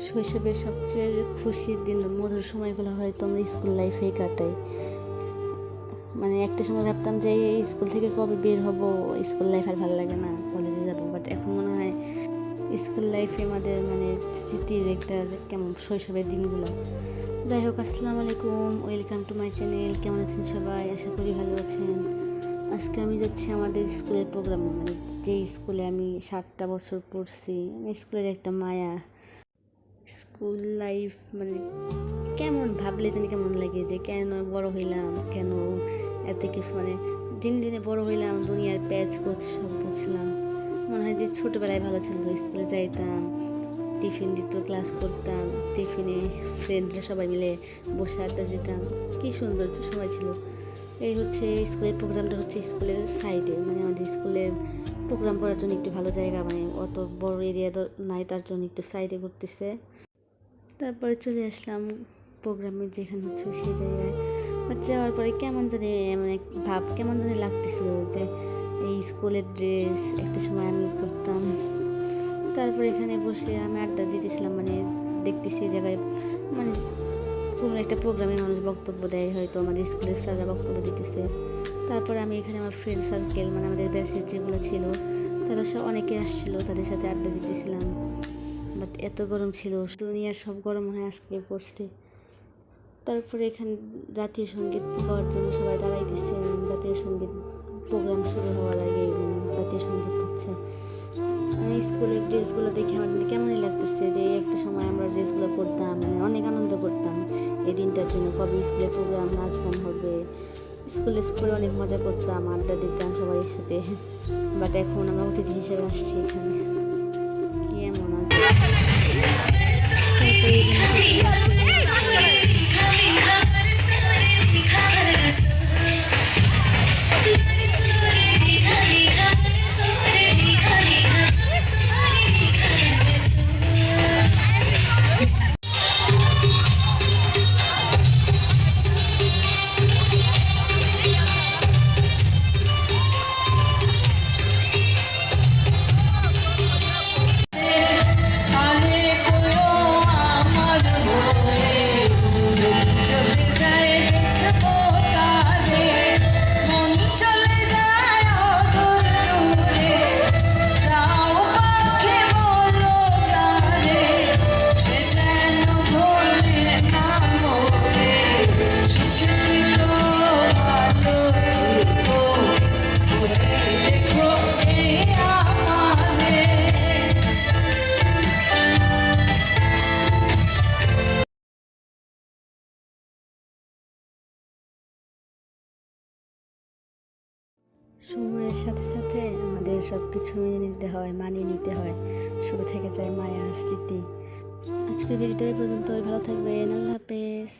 শৈশবের সবচেয়ে খুশির দিন মধুর সময়গুলো হয়তো আমরা স্কুল লাইফেই কাটাই। মানে একটা সময় ভাবতাম যে এই স্কুল থেকে কবে বের হব, স্কুল লাইফ আর ভালো লাগে না, কলেজে যাব। বাট এখন মনে হয় স্কুল লাইফে আমাদের মানে স্মৃতির একটা যে কেমন শৈশবের দিনগুলো। যাই হোক, আসসালামু আলাইকুম, ওয়েলকাম টু মাই চ্যানেল। কেমন আছেন সবাই? আশা করি ভালো আছেন। আজকে আমি যাচ্ছি আমাদের স্কুলের প্রোগ্রামে, মানে যে স্কুলে আমি 7টা বছর পড়ছি। স্কুলের একটা মায়া। স্কুল লাইফ মানে কেমন ভাবলে জানি কেমন লাগে, যে কেন বড় হইলাম, কেন এত কিছু, মানে দিন দিনে বড় হইলাম, দুনিয়ার প্যাচ কোচ সব বুঝলাম। মনে হয় যে ছোটোবেলায় ভালো ছিল, স্কুলে যাইতাম, টিফিন দিত, ক্লাস করতাম, টিফিনে ফ্রেন্ডরা সবাই মিলে বসে আড্ডা দিতাম। কী সুন্দর সময় ছিল। এই হচ্ছে স্কুলের প্রোগ্রামটা, হচ্ছে স্কুলের সাইডে, মানে আমাদের স্কুলের প্রোগ্রাম করার জন্য একটু ভালো জায়গা, মানে অত বড় এরিয়া তো নাই, তার জন্য একটু সাইডে করতেছে। তারপরে চলে আসলাম প্রোগ্রামের যেখানে হচ্ছে সেই জায়গায়। বাট যাওয়ার পরে কেমন জানি মানে ভাব কেমন জানি লাগতেছিল, যে এই স্কুলের ড্রেস একটা সময় আমি পরতাম। তারপরে এখানে বসে আমি আড্ডা দিতেছিলাম, মানে দেখতেছি এই জায়গায় মানে কোনো একটা প্রোগ্রামে মানুষ বক্তব্য দেয়, হয়তো আমাদের স্কুলের স্যাররা বক্তব্য দিতেছে। তারপরে আমি এখানে আমার ফ্রেন্ড সার্কেল, মানে আমাদের ব্যাচের যেগুলো ছিল তারা সব অনেকে আসছিলো, তাদের সাথে আড্ডা দিতেছিলাম। বাট এত গরম ছিল, দুনিয়ার সব গরম মনে হয় আজকে পড়ছে। তারপরে এখানে জাতীয় সঙ্গীত গাওয়ার জন্য সবাই দাঁড়াইতেছে। জাতীয় সঙ্গীত প্রোগ্রাম শুরু হওয়ার আগে জাতীয় সঙ্গীত হচ্ছে। মানে স্কুলের ড্রেসগুলো দেখে আমার মানে কেমনই লাগতেছে, যে একটা সময় আমরা ড্রেসগুলো পরতাম, মানে অনেক আনন্দ করতাম এই দিনটার জন্য, কবে স্কুলের প্রোগ্রাম, নাচ গান হবে। স্কুলে পরে অনেক মজা করতাম, আড্ডা দিতাম সবাই সাথে। বাট এখন আমরা অতিথি হিসেবে আসছি এখানে। কি এমন আছে সময়ের সাথে সাথে আমাদের সব কিছু মেনে নিতে হয়, মানিয়ে নিতে হয়, শুধু থেকে যায় মায়া স্মৃতি। আজকের ভিডিওটা এই পর্যন্তই। ভালো থাকবেন, আল্লাহ হাফেজ।